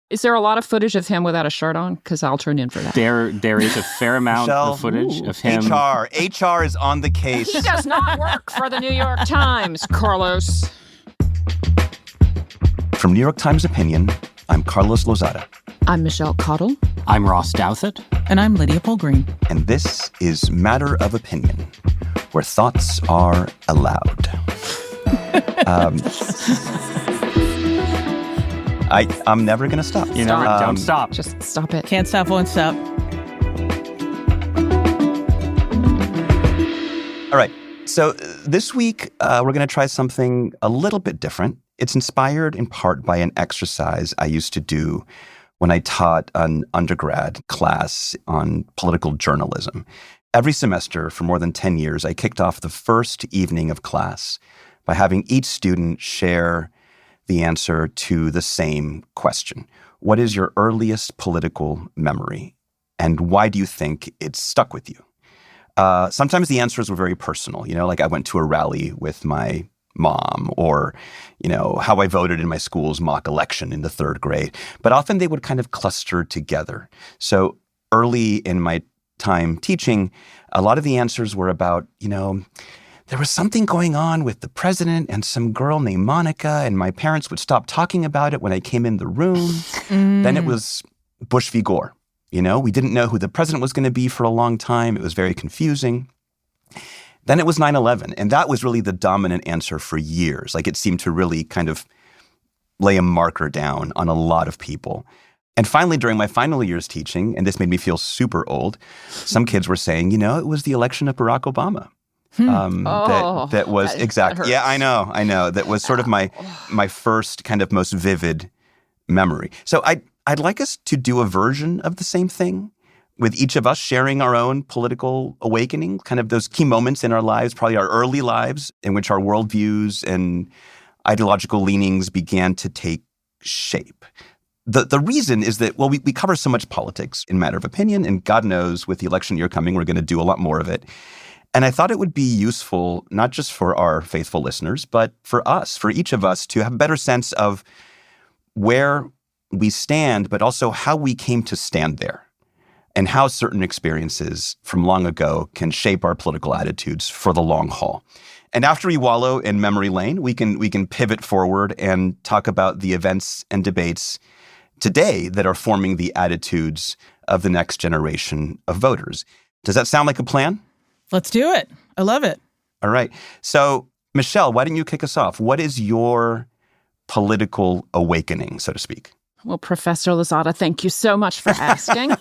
Is there a lot of footage of him without a shirt on? Because I'll turn in for that. There is a fair amount of footage of him. HR is on the case. He does not work for the New York Times, Carlos. From New York Times Opinion, I'm Carlos Lozada. I'm Michelle Cottle. I'm Ross Douthat. And I'm Lydia Polgreen. And this is Matter of Opinion, where thoughts are allowed. I'm never going to stop. You never don't stop. Just stop it. Can't stop, won't stop. All right. So this week, we're going to try something a little bit different. It's inspired in part by an exercise I used to do when I taught an undergrad class on political journalism. Every semester for more than 10 years, I kicked off the first evening of class by having each student share the answer to the same question. What is your earliest political memory? And why do you think it stuck with you? Sometimes the answers were very personal, like I went to a rally with my mom, or, how I voted in my school's mock election in the third grade. But often they would kind of cluster together. So early in my time teaching, a lot of the answers were about, there was something going on with the president and some girl named Monica, and my parents would stop talking about it when I came in the room. Then it was Bush v. Gore. We didn't know who the president was going to be for a long time. It was very confusing. Then it was 9/11, and that was really the dominant answer for years. Like, it seemed to really kind of lay a marker down on a lot of people. And finally, during my final years teaching, and this made me feel super old, some kids were saying, it was the election of Barack Obama. That was exactly. Yeah, I know. That was sort of my first kind of most vivid memory. So I'd like us to do a version of the same thing, with each of us sharing our own political awakening, kind of those key moments in our lives, probably our early lives, in which our worldviews and ideological leanings began to take shape. The reason is that, we cover so much politics in Matter of Opinion, and God knows with the election year coming, we're going to do a lot more of it. And I thought it would be useful, not just for our faithful listeners, but for us, for each of us, to have a better sense of where we stand, but also how we came to stand there, and how certain experiences from long ago can shape our political attitudes for the long haul. And after we wallow in memory lane, we can pivot forward and talk about the events and debates today that are forming the attitudes of the next generation of voters. Does that sound like a plan? Let's do it. I love it. All right. So, Michelle, why don't you kick us off? What is your political awakening, so to speak? Well, Professor Lozada, thank you so much for asking.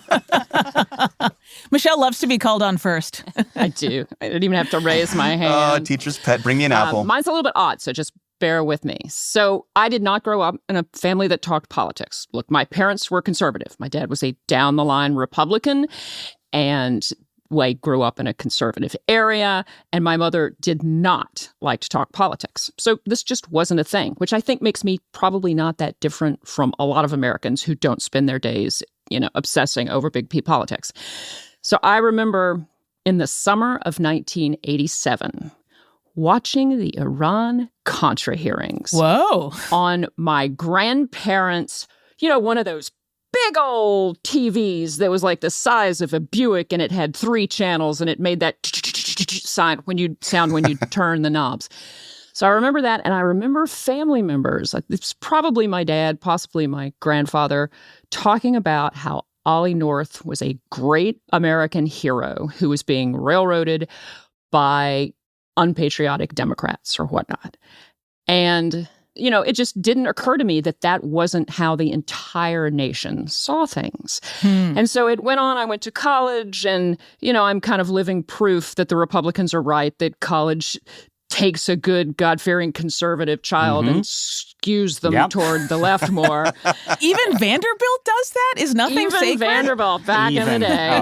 Michelle loves to be called on first. I do. I didn't even have to raise my hand. Oh, teacher's pet. Bring me an apple. Mine's a little bit odd, so just bear with me. So I did not grow up in a family that talked politics. Look, my parents were conservative. My dad was a down-the-line Republican, and I grew up in a conservative area, and my mother did not like to talk politics. So this just wasn't a thing, which I think makes me probably not that different from a lot of Americans who don't spend their days, obsessing over big P politics. So I remember in the summer of 1987, watching the Iran-Contra hearings. Whoa. On my grandparents', one of those big old TVs that was like the size of a Buick, and it had 3 channels, and it made that sound when you turn the knobs. So I remember that, and I remember family members, it's probably my dad, possibly my grandfather, talking about how Ollie North was a great American hero who was being railroaded by unpatriotic Democrats or whatnot. And it just didn't occur to me that wasn't how the entire nation saw things. And so it went on. I went to college, and, I'm kind of living proof that the Republicans are right, that college takes a good God-fearing conservative child and skews them toward the left more. Even Vanderbilt does that? Is nothing sacred? Even Vanderbilt back in the day.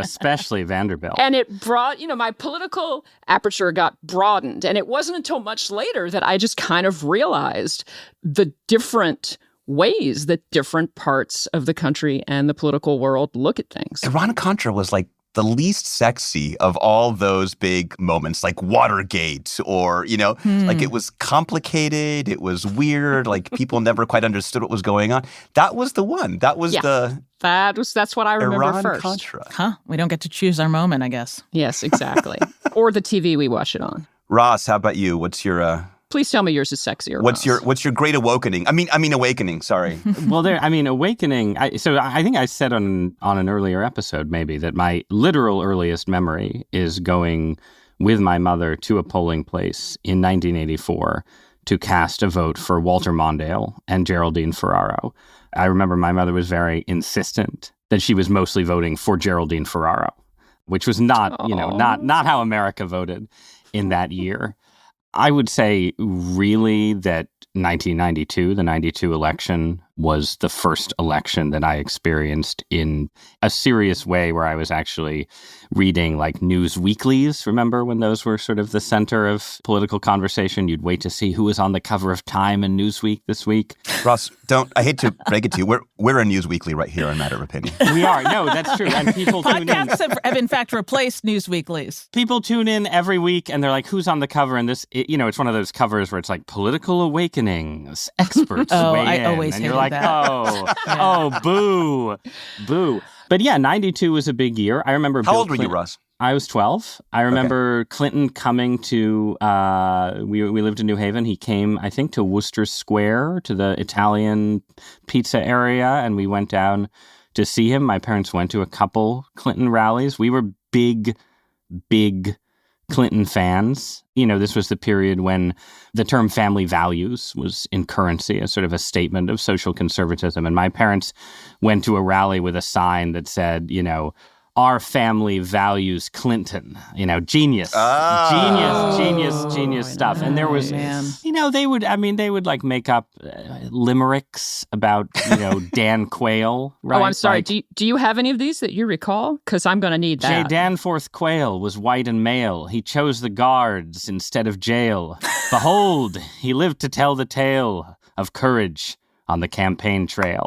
Especially Vanderbilt. And it brought, my political aperture got broadened. And it wasn't until much later that I just kind of realized the different ways that different parts of the country and the political world look at things. Iran-Contra was like the least sexy of all those big moments, like Watergate or, like it was complicated, it was weird, like people never quite understood what was going on. That was the one. That was that's what I remember first. Contra. Huh? We don't get to choose our moment, I guess. Yes, exactly. Or the TV we watch it on. Ross, how about you? What's your Please tell me yours is sexier. What's your great awakening? I mean awakening, sorry. Well, awakening. I think I said on an earlier episode maybe that my literal earliest memory is going with my mother to a polling place in 1984 to cast a vote for Walter Mondale and Geraldine Ferraro. I remember my mother was very insistent that she was mostly voting for Geraldine Ferraro, which was not how America voted in that year. I would say really that 1992, the 92 election, was the first election that I experienced in a serious way where I was actually reading like news weeklies. Remember when those were sort of the center of political conversation? You'd wait to see who was on the cover of Time and Newsweek this week. Ross, I hate to break it to you. We're a news weekly right here on Matter of Opinion. We are. No, that's true. And people tune in. Podcasts have in fact replaced news weeklies. People tune in every week and they're like, who's on the cover? And it's one of those covers where it's like political awakenings, experts weigh in. I always and hated you're like, that. boo. But yeah, 92 was a big year. I remember How old were you, Russ? I was 12. I remember Clinton coming to, we lived in New Haven. He came, I think, to Worcester Square, to the Italian pizza area, and we went down to see him. My parents went to a couple Clinton rallies. We were big Clinton fans. This was the period when the term family values was in currency as sort of a statement of social conservatism. And my parents went to a rally with a sign that said, our family values Clinton, genius stuff. And there was, they would like make up limericks about, Dan Quayle, right? Oh, I'm sorry. Like, do you have any of these that you recall? Because I'm going to need that. J. Danforth Quayle was white and male. He chose the guards instead of jail. Behold, he lived to tell the tale of courage on the campaign trail.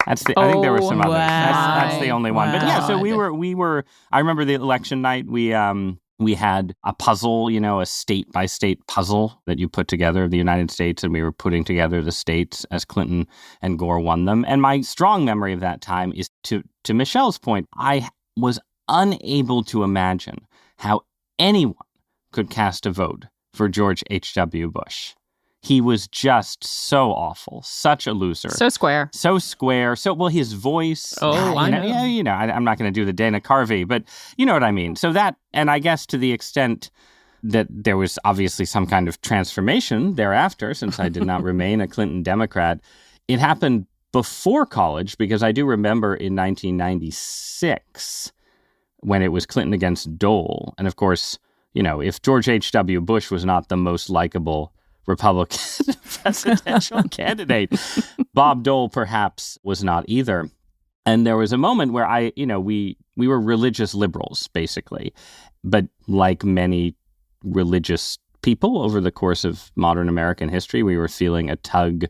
I think there were some others. That's the only one. But yeah, so we were. I remember the election night. We had a puzzle, a state by state puzzle that you put together of the United States, and we were putting together the states as Clinton and Gore won them. And my strong memory of that time is to Michelle's point. I was unable to imagine how anyone could cast a vote for George H.W. Bush. He was just so awful, such a loser. So square. His voice. Oh, I know. I'm not going to do the Dana Carvey, but you know what I mean. So that, and I guess to the extent that there was obviously some kind of transformation thereafter, since I did not remain a Clinton Democrat, it happened before college, because I do remember in 1996 when it was Clinton against Dole. And of course, if George H.W. Bush was not the most likable Republican presidential candidate, Bob Dole perhaps was not either. And there was a moment where we were religious liberals, basically. But like many religious people over the course of modern American history, we were feeling a tug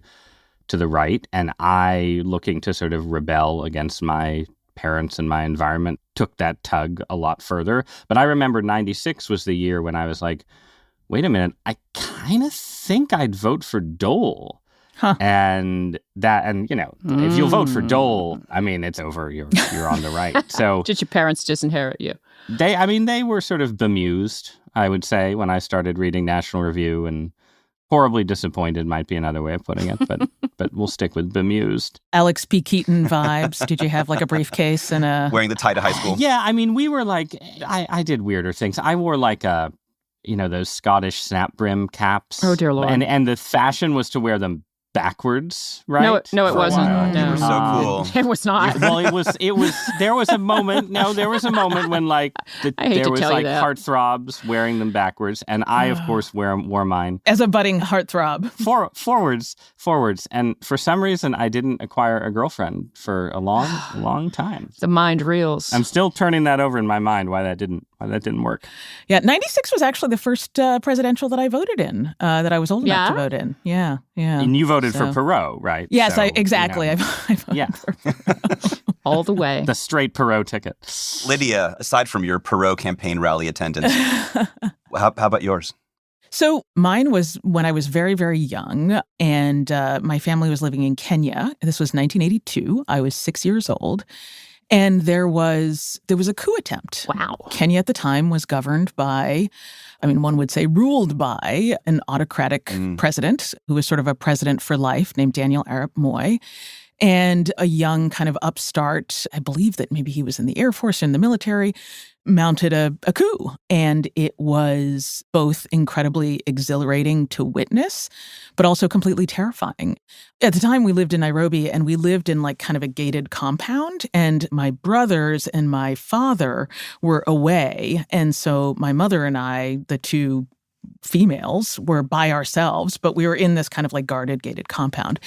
to the right. And I, looking to sort of rebel against my parents and my environment, took that tug a lot further. But I remember 96 was the year when I was like, wait a minute, I kind of think I'd vote for Dole. Huh. And if you'll vote for Dole, it's over. You're on the right. So did your parents disinherit you? They were sort of bemused, I would say, when I started reading National Review, and horribly disappointed might be another way of putting it, but we'll stick with bemused. Alex P. Keaton vibes. Did you have like a briefcase and a... Wearing the tie to high school? Yeah, we were like, I did weirder things. I wore like those Scottish snap brim caps. Oh, dear Lord. And the fashion was to wear them backwards, right? No, it wasn't. No. You were so cool. It was not. Well, it was. There was a moment. No, there was a moment when there was like heartthrobs wearing them backwards, and I, of course, wore mine as a budding heartthrob. Forwards, and for some reason, I didn't acquire a girlfriend for a long time. The mind reels. I'm still turning that over in my mind. Why that didn't work. Yeah, 96 was actually the first presidential that I voted in. That I was old enough to vote in. Yeah. And you voted for Perot, right? Yes, exactly. I voted for Perot. all the way. The straight Perot ticket. Lydia, aside from your Perot campaign rally attendance, how about yours? So mine was when I was very, very young, and my family was living in Kenya. This was 1982. I was 6 years old. And there was a coup attempt. Wow. Kenya at the time was governed by, one would say ruled by an autocratic president who was sort of a president for life named Daniel Arap Moi. And a young kind of upstart, I believe that maybe he was in the Air Force or in the military, mounted a coup. And it was both incredibly exhilarating to witness, but also completely terrifying. At the time, we lived in Nairobi, and we lived in like kind of a gated compound. And my brothers and my father were away. And so my mother and I, the two females, were by ourselves, but we were in this kind of like guarded, gated compound.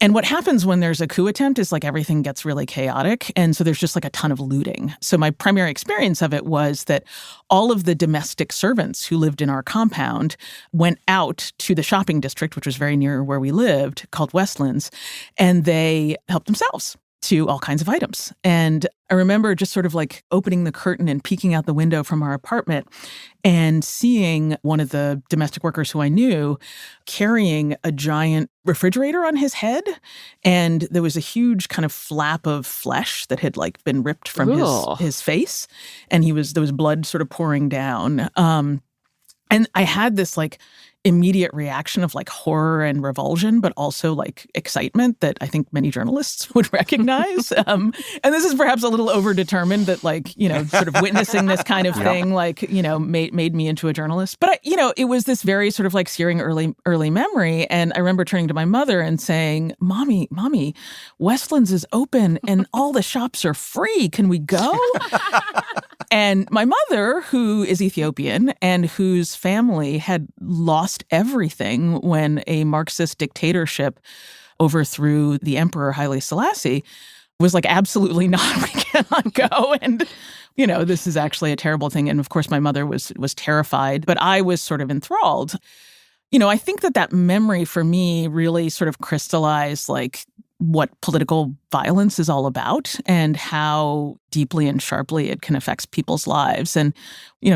And what happens when there's a coup attempt is like everything gets really chaotic. And so there's just like a ton of looting. So my primary experience of it was that all of the domestic servants who lived in our compound went out to the shopping district, which was very near where we lived, called Westlands, and they helped themselves to all kinds of items. And I remember just sort of like opening the curtain and peeking out the window from our apartment and seeing one of the domestic workers who I knew carrying a giant refrigerator on his head. And there was a huge kind of flap of flesh that had like been ripped from his face. And there was blood sort of pouring down. And I had this like immediate reaction of like horror and revulsion, but also like excitement that I think many journalists would recognize. And this is perhaps a little overdetermined that like, sort of witnessing this kind of thing, like, made me into a journalist. But, it was this very sort of like searing early memory. And I remember turning to my mother and saying, Mommy, Westlands is open and all the shops are free. Can we go? And my mother, who is Ethiopian and whose family had lost everything when a Marxist dictatorship overthrew the Emperor Haile Selassie, was like, absolutely not, we cannot go. And, this is actually a terrible thing. And of course, my mother was terrified, but I was sort of enthralled. I think that memory for me really sort of crystallized like what political violence is all about and how deeply and sharply it can affect people's lives. And,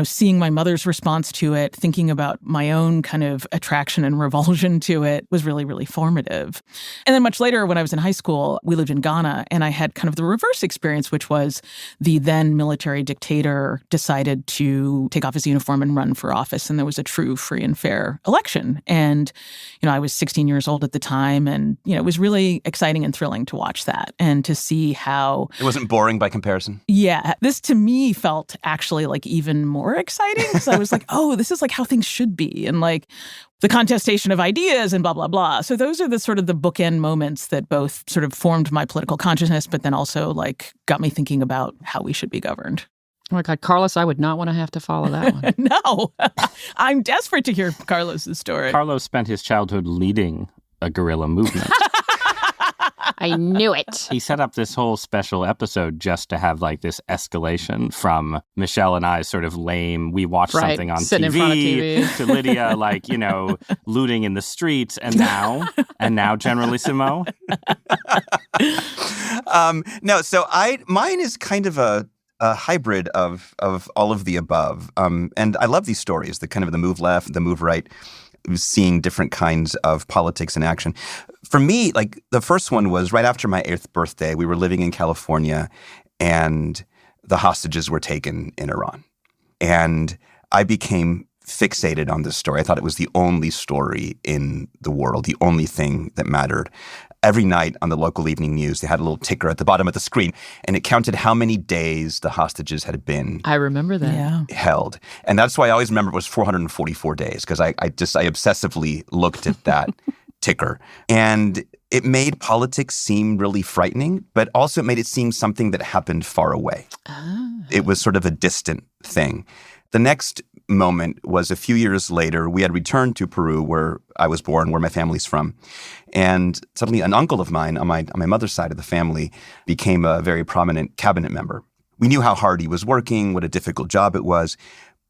seeing my mother's response to it, thinking about my own kind of attraction and revulsion to it was really, really formative. And then much later, when I was in high school, we lived in Ghana, and I had kind of the reverse experience, which was the then military dictator decided to take off his uniform and run for office. And there was a true, free and fair election. And, I was 16 years old at the time. And, it was really exciting and thrilling to watch that and to see how... It wasn't boring by comparison? Yeah. This to me felt actually like even more exciting because I was like, oh, this is like how things should be. And like the contestation of ideas and blah, blah, blah. So those are the sort of the bookend moments that both sort of formed my political consciousness, but then also like got me thinking about how we should be governed. Oh my God, Carlos, I would not want to have to follow that one. No, I'm desperate to hear Carlos's story. Carlos spent his childhood leading a guerrilla movement. I knew it. He set up this whole special episode just to have like this escalation from Michelle and I's sort of lame, we watch something on Sitting in front of TV. To Lydia, like, looting in the streets, and now Generalissimo. No, so mine is kind of a hybrid of all of the above. And I love these stories, the kind of the move left, the move right, seeing different kinds of politics in action. For me, like the first one was right after my 8th birthday. We were living in California and the hostages were taken in Iran. And I became fixated on this story. I thought it was the only story in the world, the only thing that mattered. Every night on the local evening news, they had a little ticker at the bottom of the screen, and it counted how many days the hostages had been I remember that. held. And that's why I always remember it was 444 days, because I obsessively looked at that ticker. And it made politics seem really frightening, but also it made it seem something that happened far away. It was sort of a distant thing. The next moment was a few years later. We had returned to Peru, where I was born, where my family's from. And suddenly an uncle of mine on my mother's side of the family became a very prominent cabinet member. We knew how hard he was working, what a difficult job it was,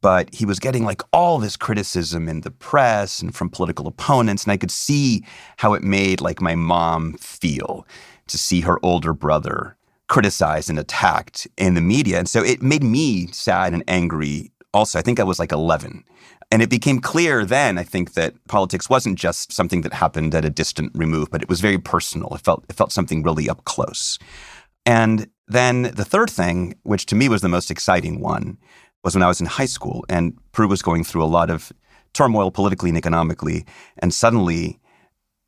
but he was getting like all this criticism in the press and from political opponents. And I could see how it made like my mom feel to see her older brother criticized and attacked in the media. And so it made me sad and angry also. I think I was like 11. And it became clear then, I think, that politics wasn't just something that happened at a distant remove, but it was very personal. It felt something really up close. And then the third thing, which to me was the most exciting one, was when I was in high school and Peru was going through a lot of turmoil politically and economically. And suddenly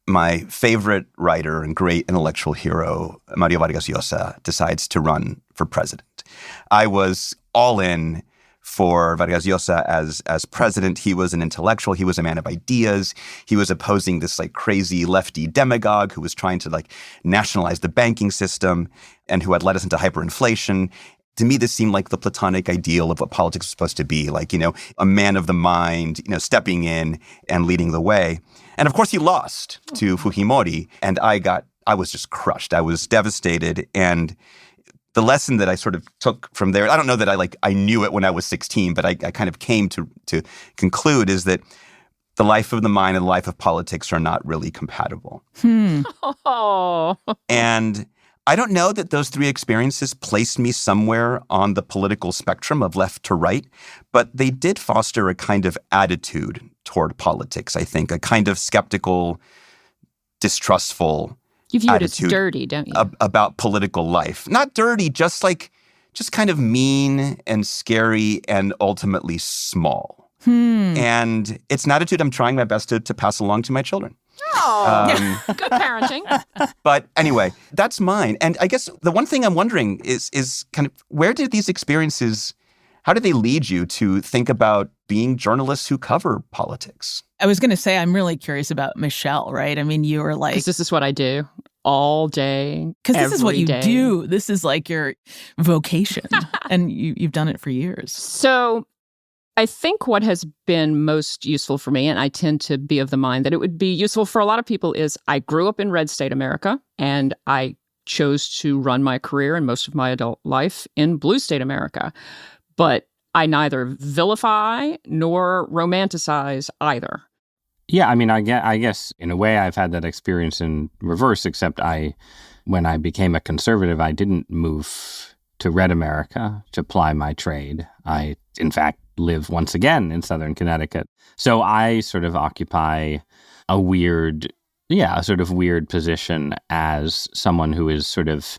my favorite writer and great intellectual hero, Mario Vargas Llosa, decides to run for president. I was all in for Vargas Llosa as president. He was an intellectual. He was a man of ideas. He was opposing this like crazy lefty demagogue who was trying to like nationalize the banking system and who had led us into hyperinflation. To me, this seemed like the platonic ideal of what politics was supposed to be, like, a man of the mind, stepping in and leading the way. And of course, he lost to Fujimori, and I was just crushed. I was devastated. And the lesson that I sort of took from there, I don't know that I knew it when I was 16, but I kind of came to conclude is that the life of the mind and the life of politics are not really compatible. Oh. And I don't know that those three experiences placed me somewhere on the political spectrum of left to right, but they did foster a kind of attitude toward politics, I think, a kind of skeptical, distrustful You view it as attitude dirty, don't you? about political life. Not dirty, just kind of mean and scary and ultimately small. And it's an attitude I'm trying my best to pass along to my children. Oh, good parenting. But anyway, that's mine. And I guess the one thing I'm wondering is kind of where did these experiences, how did they lead you to think about being journalists who cover politics? I was going to say, I'm really curious about Michelle, right? I mean, you were like... Because this is what I do all day, because this is what you day. do. This is like your vocation. And you've done it for years. So I think what has been most useful for me, and I tend to be of the mind that it would be useful for a lot of people, is I grew up in red state America, and I chose to run my career and most of my adult life in blue state America. But I neither vilify nor romanticize either. Yeah, I mean, I guess in a way I've had that experience in reverse, except when I became a conservative, I didn't move to red America to ply my trade. I, in fact, live once again in Southern Connecticut. So I sort of occupy a sort of weird position as someone who is sort of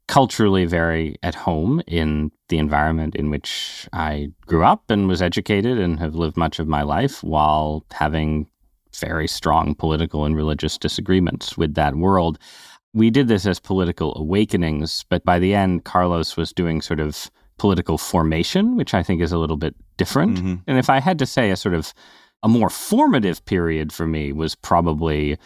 culturally very at home in the environment in which I grew up and was educated and have lived much of my life, while having very strong political and religious disagreements with that world. We did this as political awakenings, but by the end, Carlos was doing sort of political formation, which I think is a little bit different. Mm-hmm. And if I had to say a more formative period for me was probably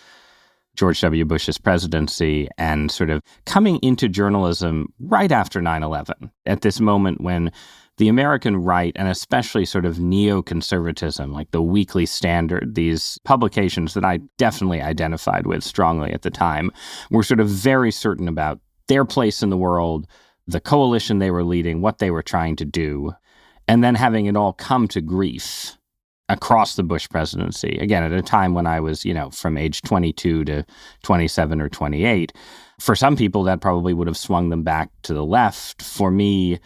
George W. Bush's presidency and sort of coming into journalism right after 9/11, at this moment when the American right, and especially sort of neoconservatism, like the Weekly Standard, these publications that I definitely identified with strongly at the time, were sort of very certain about their place in the world, the coalition they were leading, what they were trying to do, and then having it all come to grief across the Bush presidency, again, at a time when I was, from age 22 to 27 or 28. For some people, that probably would have swung them back to the left. For me,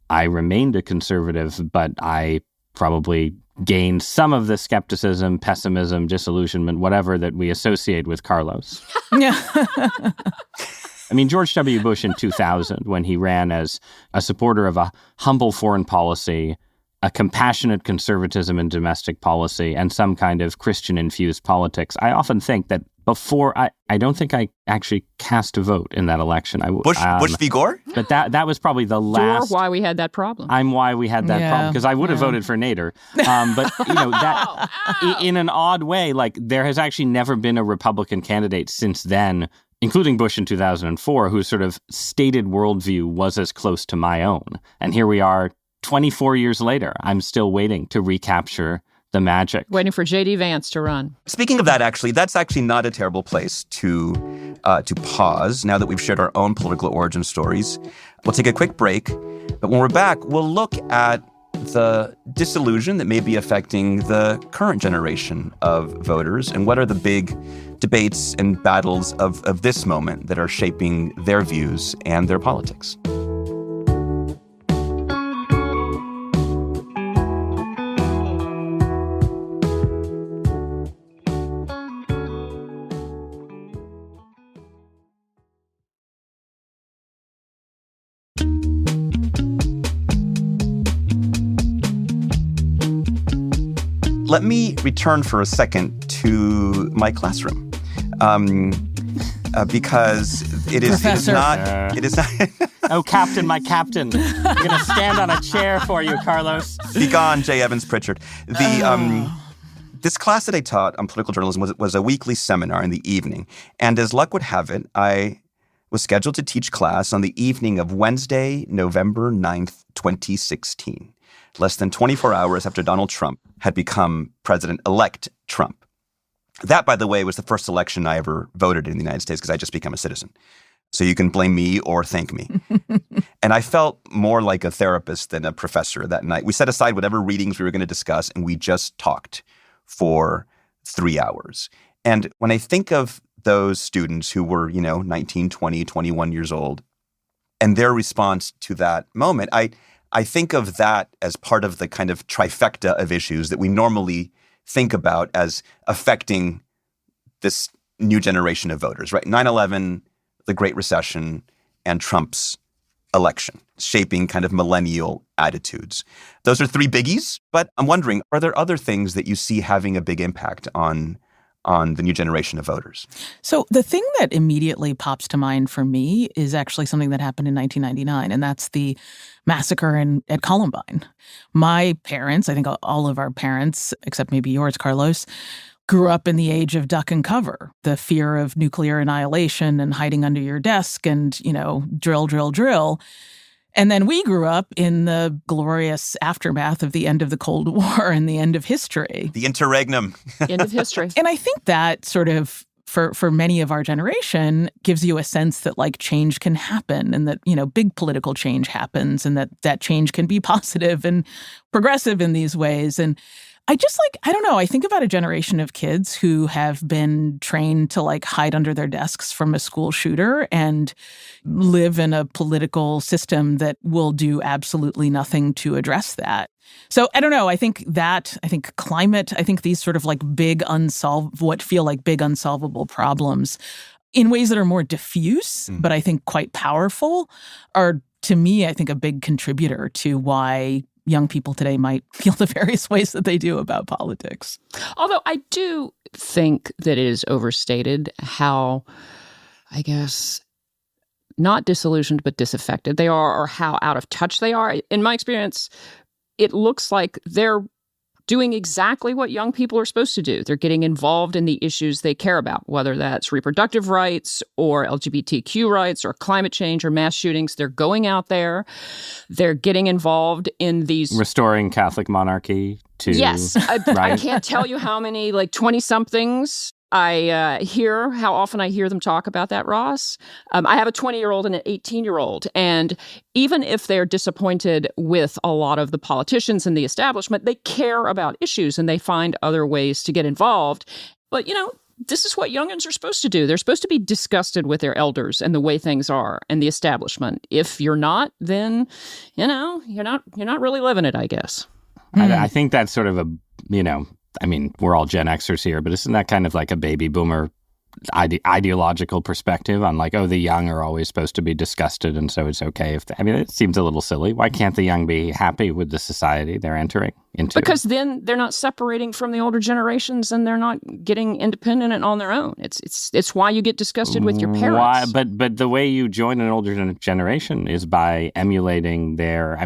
I remained a conservative, but I probably gained some of the skepticism, pessimism, disillusionment, whatever that we associate with Carlos. I mean, George W. Bush in 2000, when he ran as a supporter of a humble foreign policy, a compassionate conservatism in domestic policy, and some kind of Christian-infused politics, I often think that before, I don't think I actually cast a vote in that election. Bush v. Gore? But that was probably the last... Why we had that problem. I'm why we had that problem, because I would have voted for Nader. But, that in an odd way, like, there has actually never been a Republican candidate since then, including Bush in 2004, whose sort of stated worldview was as close to my own. And here we are 24 years later. I'm still waiting to recapture the magic. Waiting for J.D. Vance to run. Speaking of that, that's actually not a terrible place to pause now that we've shared our own political origin stories. We'll take a quick break, but when we're back, we'll look at the disillusion that may be affecting the current generation of voters and what are the big debates and battles of this moment that are shaping their views and their politics. Let me return for a second to my classroom, because it is not. Oh, Captain, my Captain. I'm going to stand on a chair for you, Carlos. Be gone, J. Evans Pritchard. This class that I taught on political journalism was a weekly seminar in the evening. And as luck would have it, I was scheduled to teach class on the evening of Wednesday, November 9th, 2016. Less than 24 hours after Donald Trump had become President-elect Trump. That, by the way, was the first election I ever voted in the United States because I just became a citizen. So you can blame me or thank me. And I felt more like a therapist than a professor that night. We set aside whatever readings we were going to discuss, and we just talked for 3 hours. And when I think of those students who were, 19, 20, 21 years old, and their response to that moment, I think of that as part of the kind of trifecta of issues that we normally think about as affecting this new generation of voters, right? 9/11, the Great Recession, and Trump's election, shaping kind of millennial attitudes. Those are three biggies, but I'm wondering, are there other things that you see having a big impact on the new generation of voters? So the thing that immediately pops to mind for me is actually something that happened in 1999, and that's the massacre at Columbine. My parents, I think all of our parents, except maybe yours, Carlos, grew up in the age of duck and cover, the fear of nuclear annihilation and hiding under your desk and, drill, drill, drill. And then we grew up in the glorious aftermath of the end of the Cold War and the end of history. The interregnum. End of history. And I think that sort of, for many of our generation, gives you a sense that change can happen and that, big political change happens and that change can be positive and progressive in these ways. And I just I don't know, I think about a generation of kids who have been trained to hide under their desks from a school shooter and live in a political system that will do absolutely nothing to address that. So I don't know, I think climate, I think these sort of what feel like big unsolvable problems in ways that are more diffuse, but I think quite powerful, are, to me, I think a big contributor to why young people today might feel the various ways that they do about politics. Although I do think that it is overstated how, I guess, not disillusioned but disaffected they are, or how out of touch they are. In my experience, it looks like they're doing exactly what young people are supposed to do. They're getting involved in the issues they care about, whether that's reproductive rights or LGBTQ rights or climate change or mass shootings. They're going out there. They're getting involved in these... Restoring Catholic monarchy to... Yes. Right? I can't tell you how many 20-somethings how often I hear them talk about that, Ross. I have a 20-year-old and an 18-year-old. And even if they're disappointed with a lot of the politicians and the establishment, they care about issues and they find other ways to get involved. But, this is what youngins are supposed to do. They're supposed to be disgusted with their elders and the way things are and the establishment. If you're not, then, you're not really living it, I guess. I think that's sort of we're all Gen Xers here, but isn't that kind of like a baby boomer ideological perspective on the young are always supposed to be disgusted and so it's okay if it seems a little silly. Why can't the young be happy with the society they're entering into? Because then they're not separating from the older generations and they're not getting independent and on their own. It's why you get disgusted with your parents. Why? But the way you join an older generation is by emulating their...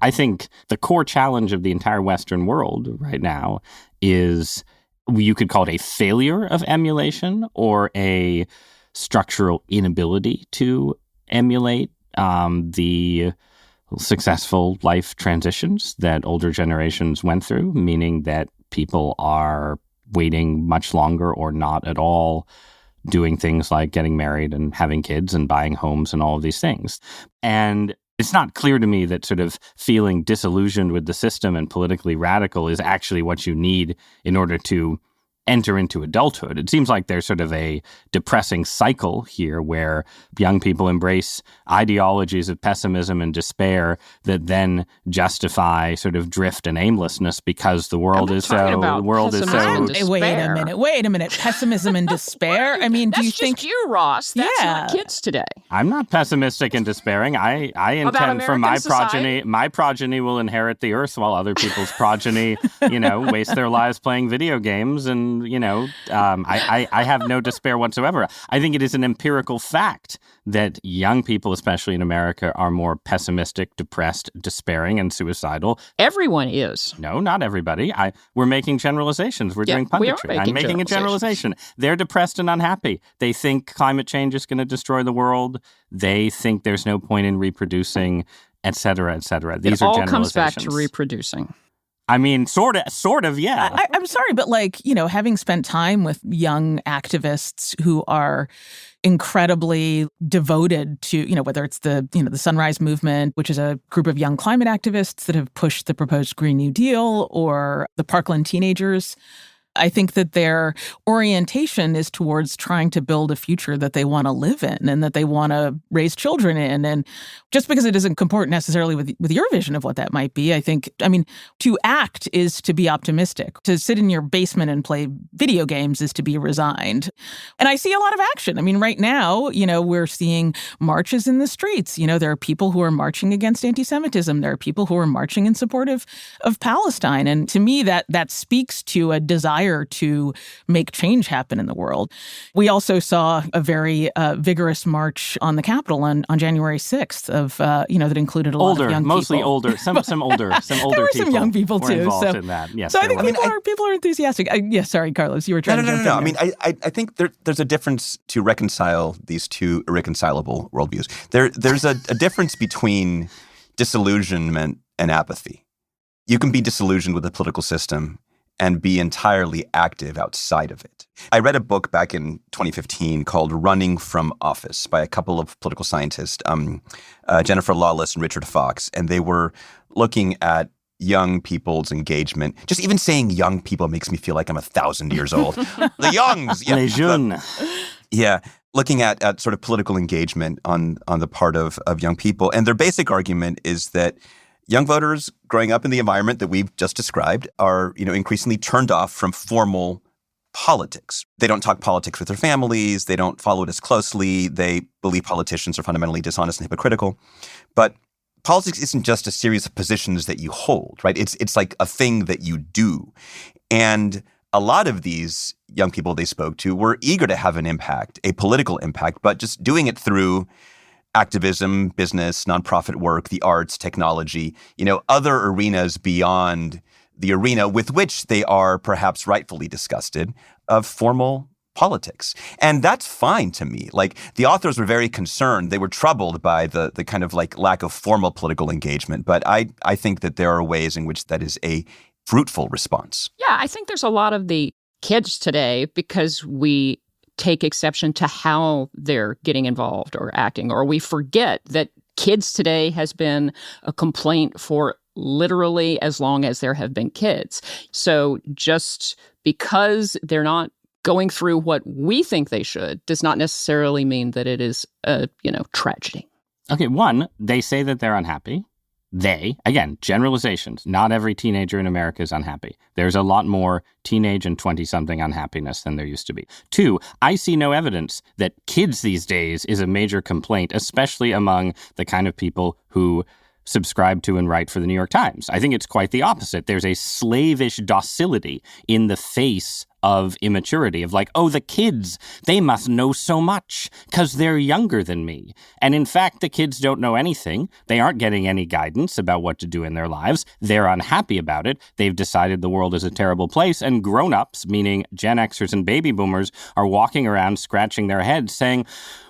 I think the core challenge of the entire Western world right now is... you could call it a failure of emulation or a structural inability to emulate the successful life transitions that older generations went through, meaning that people are waiting much longer or not at all, doing things like getting married and having kids and buying homes and all of these things. And it's not clear to me that sort of feeling disillusioned with the system and politically radical is actually what you need in order to enter into adulthood. It seems like there's sort of a depressing cycle here where young people embrace ideologies of pessimism and despair that then justify sort of drift and aimlessness because the world is so... Wait a minute. Pessimism and despair? I mean, do you think... That's just you, Ross. That's not kids today. I'm not pessimistic and despairing. I intend for my progeny will inherit the earth while other people's progeny, waste their lives playing video games. And, I have no despair whatsoever. I think it is an empirical fact that young people, especially in America, are more pessimistic, depressed, despairing, and suicidal. Everyone is. No, not everybody. We're making generalizations. We're doing punditry. I'm making a generalization. They're depressed and unhappy. They think climate change is going to destroy the world. They think there's no point in reproducing, et cetera, et cetera. These are generalizations. It all comes back to reproducing. I mean, sort of, yeah. I'm sorry, but having spent time with young activists who are incredibly devoted to, whether it's the Sunrise Movement, which is a group of young climate activists that have pushed the proposed Green New Deal, or the Parkland teenagers, I think that their orientation is towards trying to build a future that they want to live in and that they want to raise children in. And just because it doesn't comport necessarily with your vision of what that might be, to act is to be optimistic. To sit in your basement and play video games is to be resigned. And I see a lot of action. I mean, right now, we're seeing marches in the streets. There are people who are marching against anti-Semitism. There are people who are marching in support of Palestine. And to me, that speaks to a desire to make change happen in the world. We also saw a very vigorous march on the Capitol on January 6th that included a lot of young people. Mostly older, some older there were people. Some young people too. Involved in that. Yes, so I think people are enthusiastic. Sorry, Carlos, you were trying to jump in. No. I mean, I think there's a difference to reconcile these two irreconcilable worldviews. There's a difference between disillusionment and apathy. You can be disillusioned with the political system and be entirely active outside of it. I read a book back in 2015 called Running from Office by a couple of political scientists, Jennifer Lawless and Richard Fox, and they were looking at young people's engagement. Just even saying young people makes me feel like I'm 1,000 years old. The youngs! Les jeunes. Yeah. Looking at sort of political engagement on the part of young people. And their basic argument is that young voters growing up in the environment that we've just described are, increasingly turned off from formal politics. They don't talk politics with their families. They don't follow it as closely. They believe politicians are fundamentally dishonest and hypocritical. But politics isn't just a series of positions that you hold, right? It's like a thing that you do. And a lot of these young people they spoke to were eager to have an impact, a political impact, but just doing it through activism, business, nonprofit work, the arts, technology, other arenas beyond the arena with which they are perhaps rightfully disgusted of formal politics. And that's fine to me. The authors were very concerned. They were troubled by the kind of lack of formal political engagement. But I think that there are ways in which that is a fruitful response. Yeah, I think there's a lot of the kids today, because we take exception to how they're getting involved or acting, or we forget that kids today has been a complaint for literally as long as there have been kids. So just because they're not going through what we think they should does not necessarily mean that it is a, tragedy. Okay, one, they say that they're unhappy. Again, generalizations. Not every teenager in America is unhappy. There's a lot more teenage and 20-something unhappiness than there used to be. Two, I see no evidence that kids these days is a major complaint, especially among the kind of people who subscribe to and write for the New York Times. I think it's quite the opposite. There's a slavish docility in the face of immaturity, of the kids, they must know so much because they're younger than me. And in fact, the kids don't know anything. They aren't getting any guidance about what to do in their lives. They're unhappy about it. They've decided the world is a terrible place. And grown-ups, meaning Gen Xers and baby boomers, are walking around scratching their heads saying,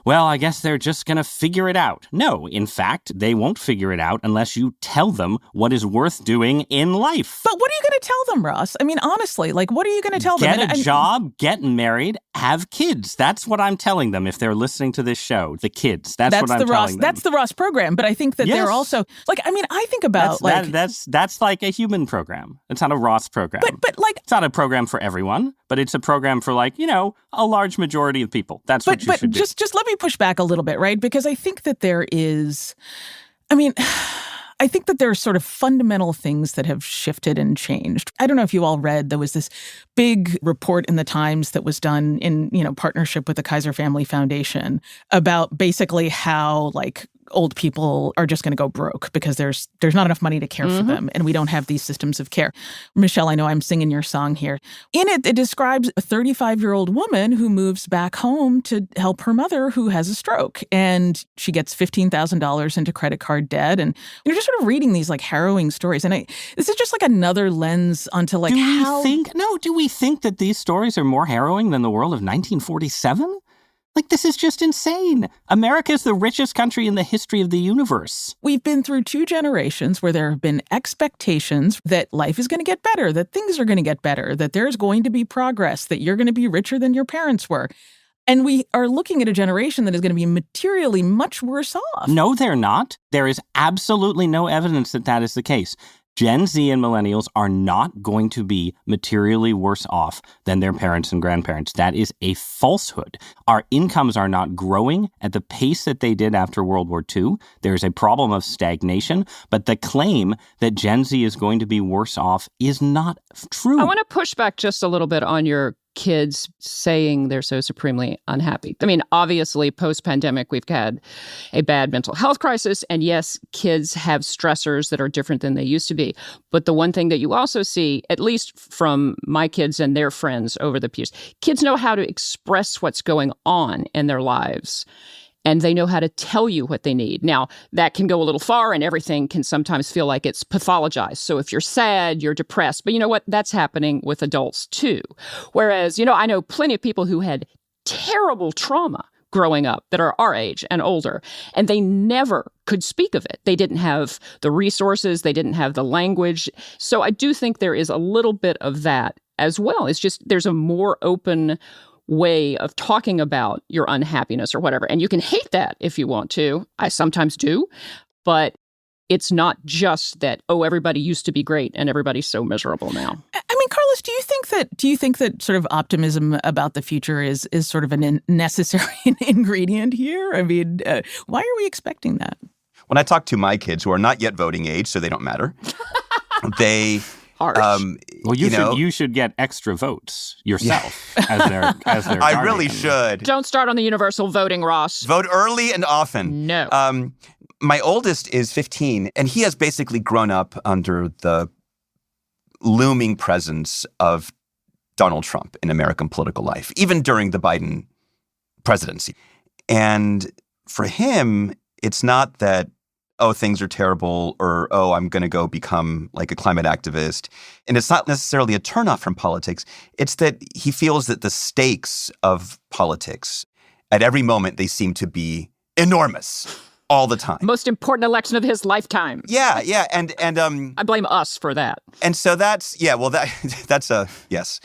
well, I guess they're just going to figure it out. No, in fact, they won't figure it out unless you tell them what is worth doing in life. But what are you going to tell them, Ross? I mean, honestly, what are you going to tell them? Get a job, get married, have kids. That's what I'm telling them if they're listening to this show. The kids. That's what I'm telling them. That's the Ross program. But I think that they're also I think about that's like a human program. It's not a Ross program. But like, it's not a program for everyone, but it's a program for a large majority of people. That's what you should do. Just let me push back a little bit, right? Because I think that there is, I think that there are sort of fundamental things that have shifted and changed. I don't know if you all read, there was this big report in the Times that was done in, partnership with the Kaiser Family Foundation about basically how old people are just going to go broke because there's not enough money to care for them, and we don't have these systems of care. Michelle, I know I'm singing your song here. In it, it describes a 35-year-old woman who moves back home to help her mother who has a stroke, and she gets $15,000 into credit card debt, and you're just sort of reading these harrowing stories. And this is just another lens onto do we think that these stories are more harrowing than the world of 1947? This is just insane. America is the richest country in the history of the universe. We've been through 2 generations where there have been expectations that life is going to get better, that things are going to get better, that there's going to be progress, that you're going to be richer than your parents were. And we are looking at a generation that is going to be materially much worse off. No, they're not. There is absolutely no evidence that that is the case. Gen Z and millennials are not going to be materially worse off than their parents and grandparents. That is a falsehood. Our incomes are not growing at the pace that they did after World War II. There's a problem of stagnation, but the claim that Gen Z is going to be worse off is not true. I want to push back just a little bit on your kids saying they're so supremely unhappy. Obviously, post-pandemic, we've had a bad mental health crisis. And yes, kids have stressors that are different than they used to be. But the one thing that you also see, at least from my kids and their friends over the years, kids know how to express what's going on in their lives. And they know how to tell you what they need. Now, that can go a little far, and everything can sometimes feel like it's pathologized. So if you're sad, you're depressed. But you know what? That's happening with adults, too. Whereas, I know plenty of people who had terrible trauma growing up that are our age and older, and they never could speak of it. They didn't have the resources. They didn't have the language. So I do think there is a little bit of that as well. It's just there's a more open way of talking about your unhappiness or whatever. And you can hate that if you want to. I sometimes do. But it's not just that, everybody used to be great and everybody's so miserable now. Carlos, do you think that sort of optimism about the future is sort of a necessary ingredient here? Why are we expecting that? When I talk to my kids who are not yet voting age, so they don't matter, they... you should get extra votes yourself as their I really should. Don't start on the universal voting, Ross. Vote early and often. No. My oldest is 15, and he has basically grown up under the looming presence of Donald Trump in American political life, even during the Biden presidency. And for him, it's not that, things are terrible, or, I'm going to go become a climate activist. And it's not necessarily a turnoff from politics. It's that he feels that the stakes of politics, at every moment, they seem to be enormous all the time. Most important election of his lifetime. Yeah. And I blame us for that. And so that's a yes.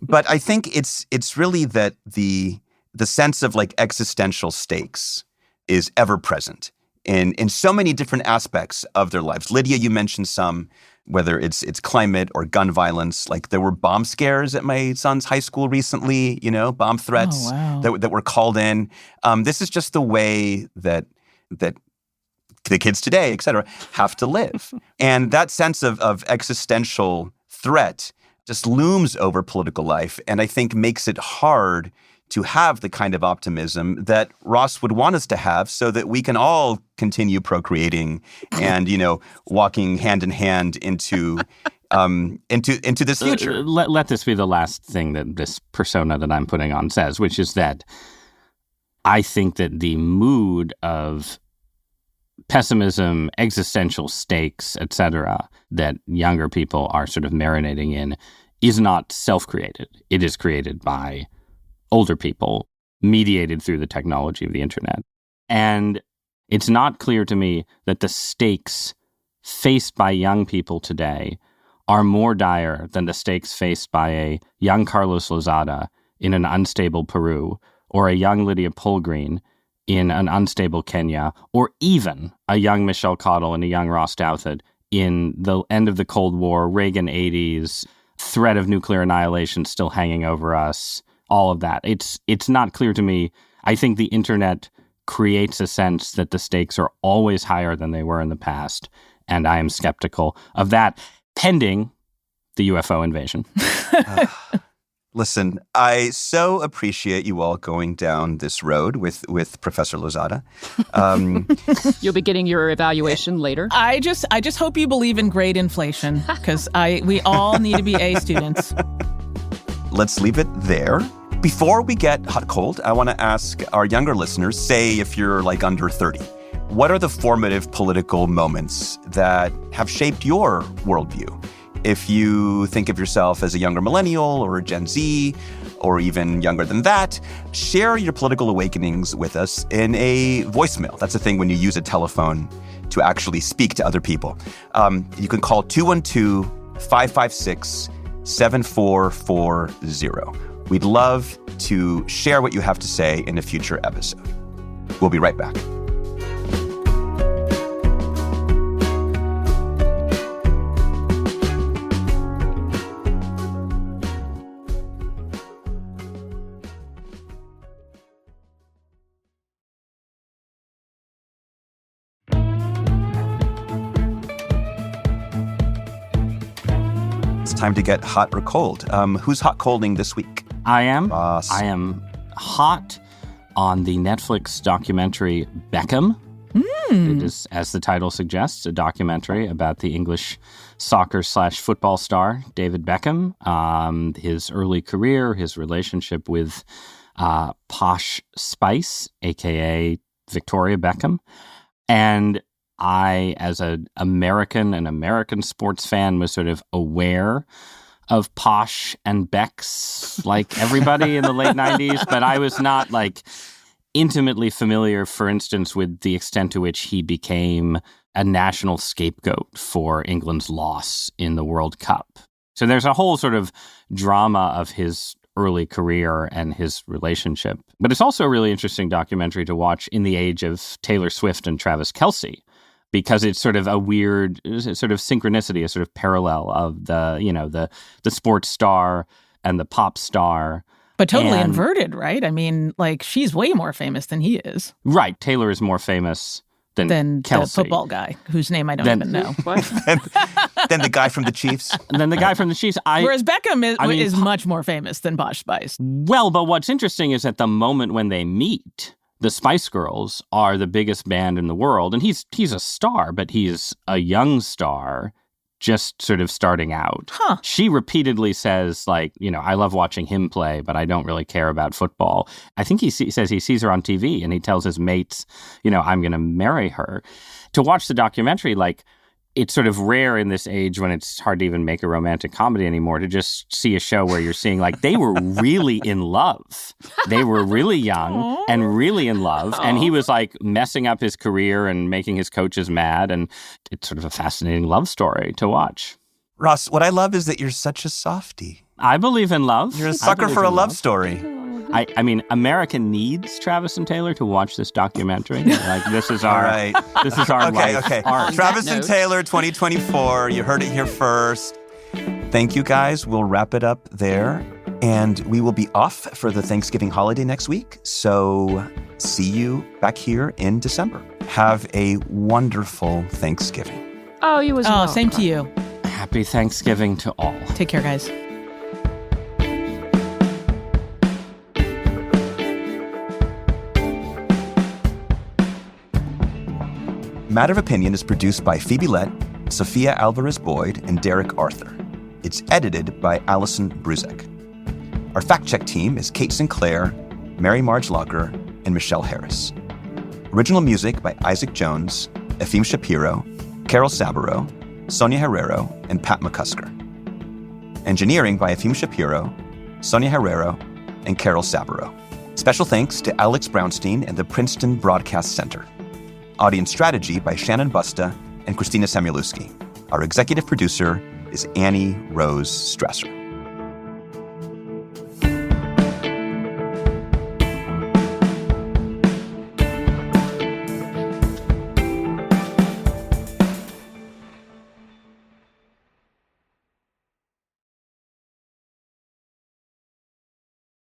But I think it's really that the sense of existential stakes is ever present in so many different aspects of their lives. Lydia, you mentioned some, whether it's climate or gun violence. There were bomb scares at my son's high school recently, bomb threats that were called in. This is just the way that the kids today, et cetera, have to live. And that sense of existential threat just looms over political life, and I think makes it hard to have the kind of optimism that Ross would want us to have so that we can all continue procreating and, walking hand in hand into this future. Let this be the last thing that this persona that I'm putting on says, which is that I think that the mood of pessimism, existential stakes, etc., that younger people are sort of marinating in is not self-created. It is created by older people, mediated through the technology of the internet. And it's not clear to me that the stakes faced by young people today are more dire than the stakes faced by a young Carlos Lozada in an unstable Peru, or a young Lydia Polgreen in an unstable Kenya, or even a young Michelle Cottle and a young Ross Douthat in the end of the Cold War, Reagan 80s, threat of nuclear annihilation still hanging over us, all of that. It's not clear to me. I think the internet creates a sense that the stakes are always higher than they were in the past, and I am skeptical of that, pending the UFO invasion. Listen, I so appreciate you all going down this road with Professor Lozada. You'll be getting your evaluation later. I just hope you believe in grade inflation, because we all need to be A students. Let's leave it there. Before we get hot cold, I want to ask our younger listeners, say if you're like under 30, what are the formative political moments that have shaped your worldview? If you think of yourself as a younger millennial or a Gen Z, or even younger than that, share your political awakenings with us in a voicemail. That's the thing when you use a telephone to actually speak to other people. You can call 212-556-7440. We'd love to share what you have to say in a future episode. We'll be right back. Time to get hot or cold. Who's hot colding this week? I am. Ross. I am hot on the Netflix documentary Beckham. It is, as the title suggests, a documentary about the English soccer/football star David Beckham, his early career, his relationship with Posh Spice, a.k.a. Victoria Beckham. And I, as an American sports fan, was sort of aware of Posh and Becks, like everybody in the late 90s, but I was not like intimately familiar, for instance, with the extent to which he became a national scapegoat for England's loss in the World Cup. So there's a whole sort of drama of his early career and his relationship. But it's also a really interesting documentary to watch in the age of Taylor Swift and Travis Kelce, because it's sort of a weird sort of synchronicity, a sort of parallel of the sports star and the pop star. But totally inverted, right? I mean, like, she's way more famous than he is. Right. Taylor is more famous than Kelce. The football guy, whose name I don't even know. Then the guy from the Chiefs. And then the guy from the Chiefs. Whereas Beckham is much more famous than Posh Spice. Well, but what's interesting is at the moment when they meet, the Spice Girls are the biggest band in the world. And he's a star, but he's a young star just sort of starting out. Huh. She repeatedly says, like, I love watching him play, but I don't really care about football. I think he says he sees her on TV and he tells his mates, I'm going to marry her. To watch the documentary, like, it's sort of rare in this age when it's hard to even make a romantic comedy anymore to just see a show where you're seeing, like, they were really in love. They were really young and really in love. And he was, like, messing up his career and making his coaches mad. And it's sort of a fascinating love story to watch. Ross, what I love is that you're such a softie. I believe in love. You're a sucker for a love story. I mean, America needs Travis and Taylor to watch this documentary. Like, this is our, this is our life. Okay. Art. Travis and Taylor 2024. You heard it here first. Thank you, guys. We'll wrap it up there. And we will be off for the Thanksgiving holiday next week. So see you back here in December. Have a wonderful Thanksgiving. Oh, you as well. Oh, same to you. Happy Thanksgiving to all. Take care, guys. Matter of Opinion is produced by Phoebe Lett, Sophia Alvarez-Boyd, and Derek Arthur. It's edited by Allison Bruzek. Our fact-check team is Kate Sinclair, Mary Marge Locker, and Michelle Harris. Original music by Isaac Jones, Efim Shapiro, Carol Saburo, Sonia Herrero, and Pat McCusker. Engineering by Efim Shapiro, Sonia Herrero, and Carol Saburo. Special thanks to Alex Brownstein and the Princeton Broadcast Center. Audience strategy by Shannon Busta and Christina Samuelewski. Our executive producer is Annie Rose Strasser.